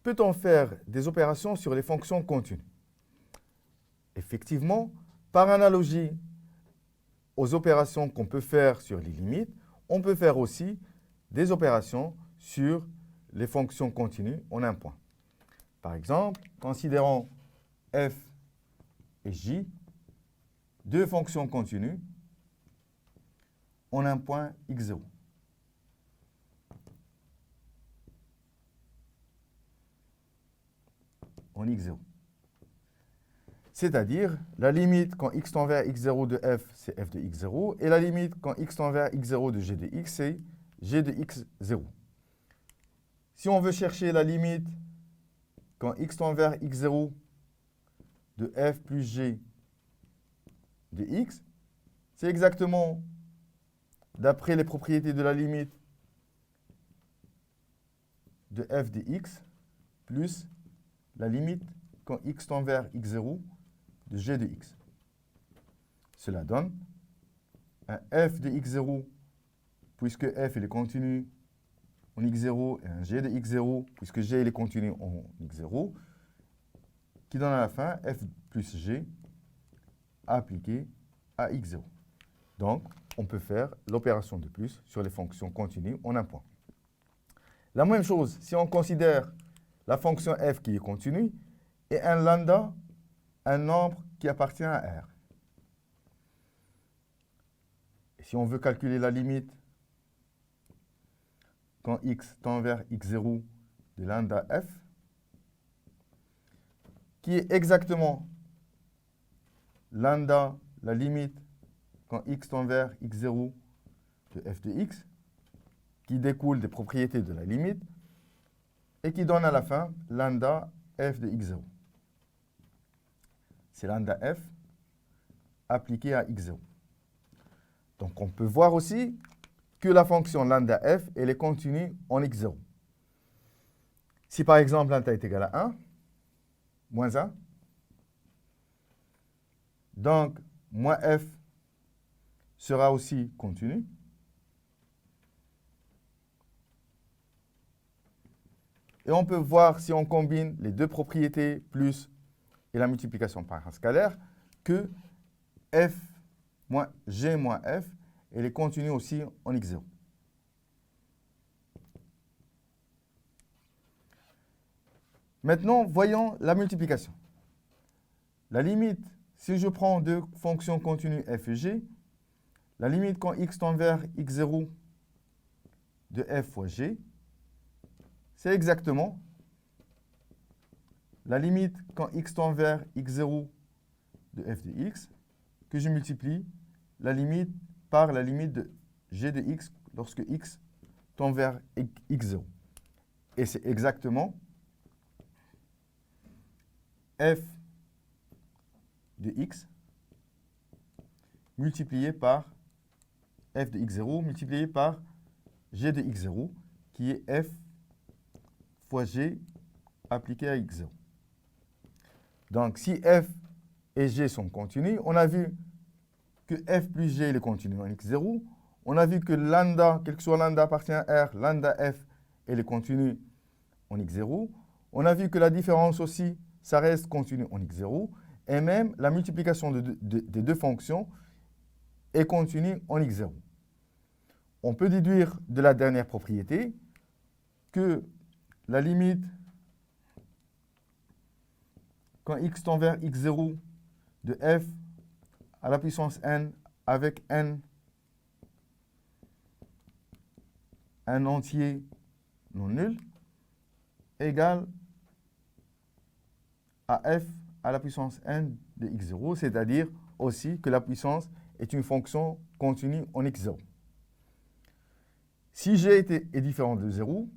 peut-on faire des opérations sur les fonctions continues? Effectivement, par analogie aux opérations qu'on peut faire sur les limites, on peut faire aussi des opérations sur les fonctions continues en un point. Par exemple, considérons f et j, deux fonctions continues en un point x0. En x0. C'est-à-dire, la limite quand x tend vers x0 de f, c'est f de x0, et la limite quand x tend vers x0 de g de x, c'est g de x0. Si on veut chercher la limite quand x tend vers x0 de f plus g de x, c'est exactement, d'après les propriétés de la limite, de f de x plus la limite quand x tend vers x0 de g de x. Cela donne un f de x0, puisque f il est continu en x0, et un g de x0, puisque g il est continu en x0, qui donne à la fin f plus g appliqué à x0. Donc, on peut faire l'opération de plus sur les fonctions continues en un point. La même chose, si on considère la fonction f qui est continue et un lambda, un nombre qui appartient à R. Et si on veut calculer la limite quand x tend vers x0 de lambda f, qui est exactement lambda, la limite quand x tend vers x0 de f de x, qui découle des propriétés de la limite, et qui donne à la fin lambda f de x0. C'est lambda f appliqué à x0. Donc on peut voir aussi que la fonction lambda f, elle est continue en x0. Si par exemple lambda est égal à 1, moins 1, donc moins f sera aussi continu. Et on peut voir, si on combine les deux propriétés plus et la multiplication par un scalaire, que f moins g moins f, elle est continue aussi en x0. Maintenant, voyons la multiplication. La limite, si je prends deux fonctions continues f et g, la limite quand x tend vers x0 de f fois g, c'est exactement la limite quand x tend vers x0 de f de x, que je multiplie la limite par la limite de g de x lorsque x tend vers x0. Et c'est exactement f de x multiplié par f de x0 multiplié par g de x0, qui est f fois g appliqué à x0. Donc, si f et g sont continus, on a vu que f plus g est continu en x0. On a vu que lambda, quel que soit lambda appartient à R, lambda f, elle est continue en x0. On a vu que la différence aussi, ça reste continu en x0. Et même la multiplication des deux fonctions est continue en x0. On peut déduire de la dernière propriété que la limite quand x tend vers x0 de f à la puissance n avec n un entier non nul égale à f à la puissance n de x0, c'est-à-dire aussi que la puissance est une fonction continue en x0. Si g est différent de 0,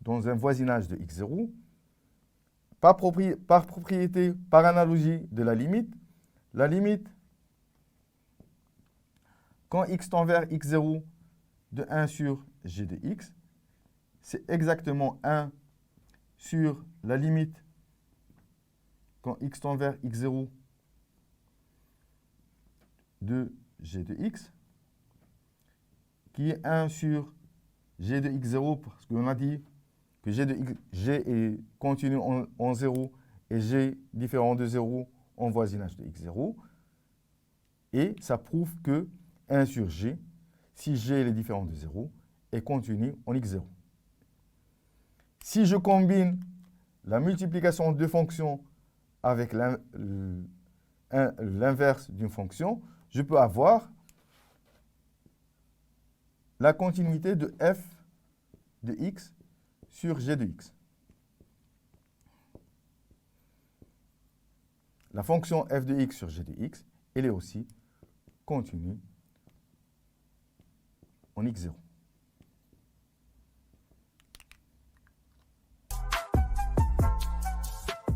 dans un voisinage de x0, par propriété, par analogie de la limite quand x tend vers x0 de 1 sur g de x, c'est exactement 1 sur la limite quand x tend vers x0 de g de x, qui est 1 sur g de x0, parce qu'on a dit que g est continu en 0 et g différent de 0 en voisinage de x0. Et ça prouve que 1 sur g, si g est différent de 0, est continu en x0. Si je combine la multiplication de fonctions avec l'inverse d'une fonction, je peux avoir la continuité de f de x sur g de x. La fonction f de x sur g de x, elle est aussi continue en x0.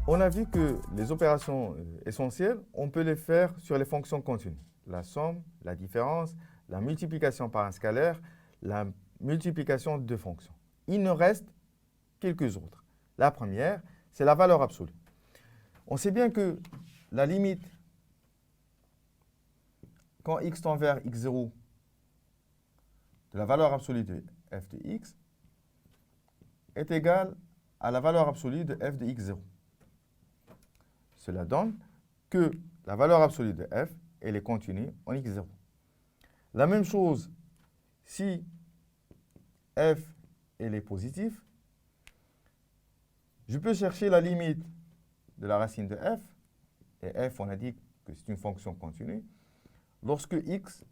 On a vu que les opérations essentielles, on peut les faire sur les fonctions continues. La somme, la différence, la multiplication par un scalaire, la multiplication de deux fonctions. Il nous reste quelques autres. La première, c'est la valeur absolue. On sait bien que la limite, quand x tend vers x0, de la valeur absolue de f de x, est égale à la valeur absolue de f de x0. Cela donne que la valeur absolue de f, elle est continue en x0. La même chose, si f elle est positive, je peux chercher la limite de la racine de f, et f, on a dit que c'est une fonction continue, lorsque x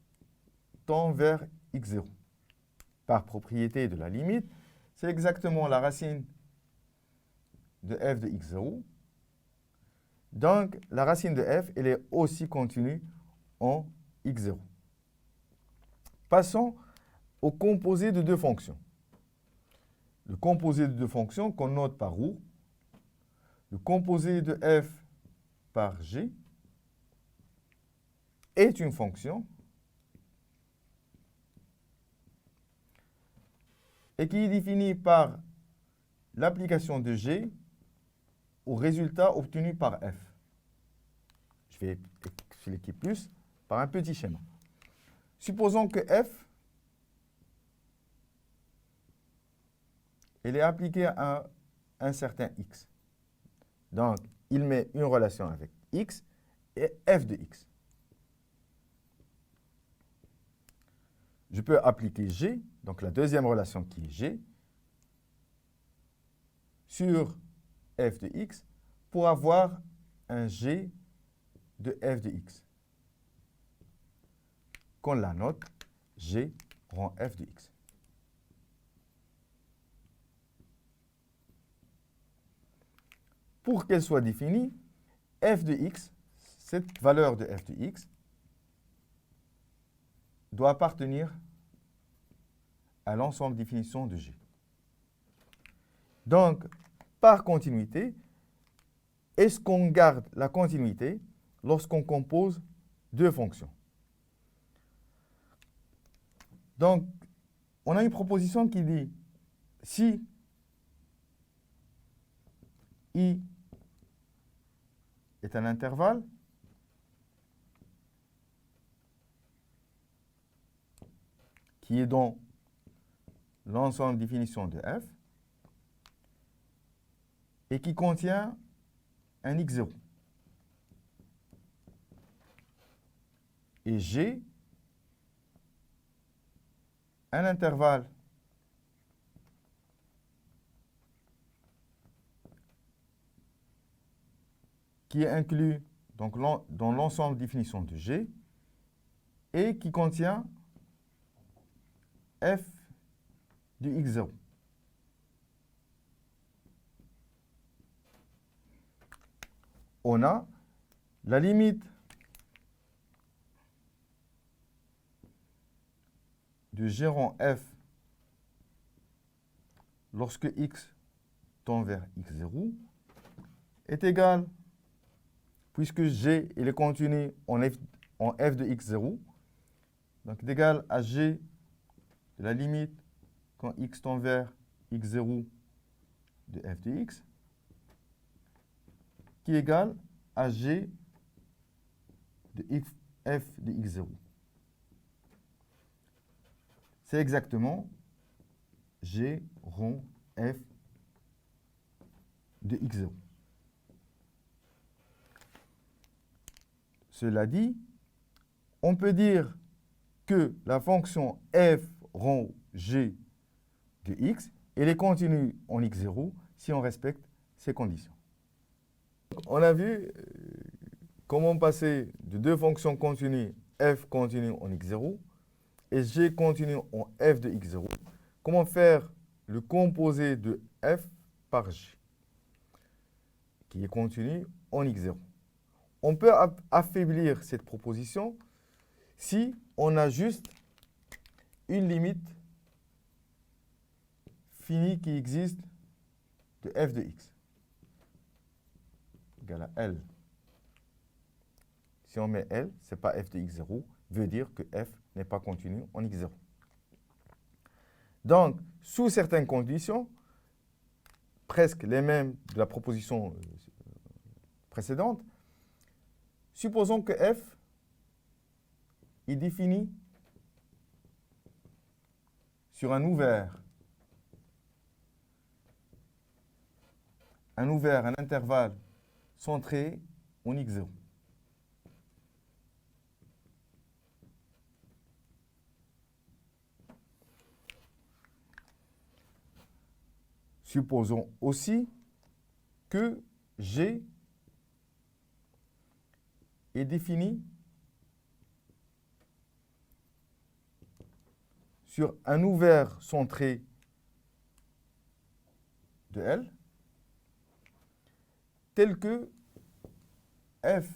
tend vers x0. Par propriété de la limite, c'est exactement la racine de f de x0. Donc, la racine de f, elle est aussi continue en x0. Passons au composé de deux fonctions. Le composé de deux fonctions qu'on note par roue. Le composé de f par g est une fonction et qui est définie par l'application de g au résultat obtenu par f. Je vais expliquer plus par un petit schéma. Supposons que f, elle est appliquée à un certain x. Donc, il met une relation avec x et f de x. Je peux appliquer g, donc la deuxième relation qui est g, sur f de x pour avoir un g de f de x. Qu'on la note, g rend f de x. Pour qu'elle soit définie, f de x, cette valeur de f de x, doit appartenir à l'ensemble de définition de g. Donc, par continuité, est-ce qu'on garde la continuité lorsqu'on compose deux fonctions? Donc, on a une proposition qui dit, si i est un intervalle, qui est dans l'ensemble de définition de f, et qui contient un x0. Et g, un intervalle qui est inclus donc, dans l'ensemble de définition de g et qui contient f de x0. On a la limite de g rond f lorsque x tend vers x0 est égale, puisque g il est continu en f de x0, donc est égal à g de la limite quand x tend vers x0 de f de x, qui est égal à g de f de x0. C'est exactement g rond f de x0. Cela dit, on peut dire que la fonction f rond g de x, elle est continue en x0 si on respecte ces conditions. On a vu comment passer de deux fonctions continues, f continue en x0 et g continue en f de x0. Comment faire le composé de f par g, qui est continu en x0. On peut affaiblir cette proposition si on a juste une limite finie qui existe de f de x égale à L. Si on met L, ce n'est pas f de x0, veut dire que f n'est pas continu en x0. Donc, sous certaines conditions, presque les mêmes de la proposition précédente, supposons que f est défini sur un ouvert, un intervalle centré en x0. Supposons aussi que G est défini sur un ouvert centré de L, tel que f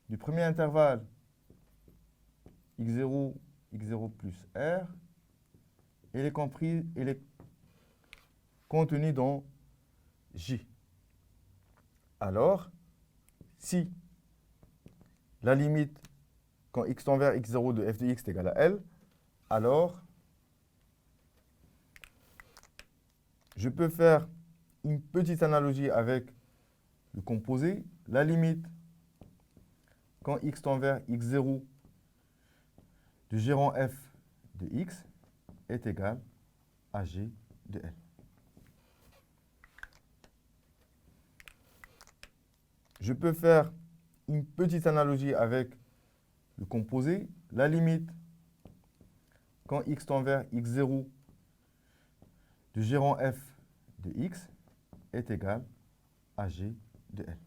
du premier intervalle x0, x0 plus r, elle est contenue dans J. Alors, si la limite quand x tend vers x0 de f de x est égale à L, alors je peux faire une petite analogie avec le composé. La limite quand x tend vers x0 du gérant f de x est égale à g de L. Je peux faire une petite analogie avec le composé. La limite quand x tend vers x0 du gérant f de x est égal à g de L.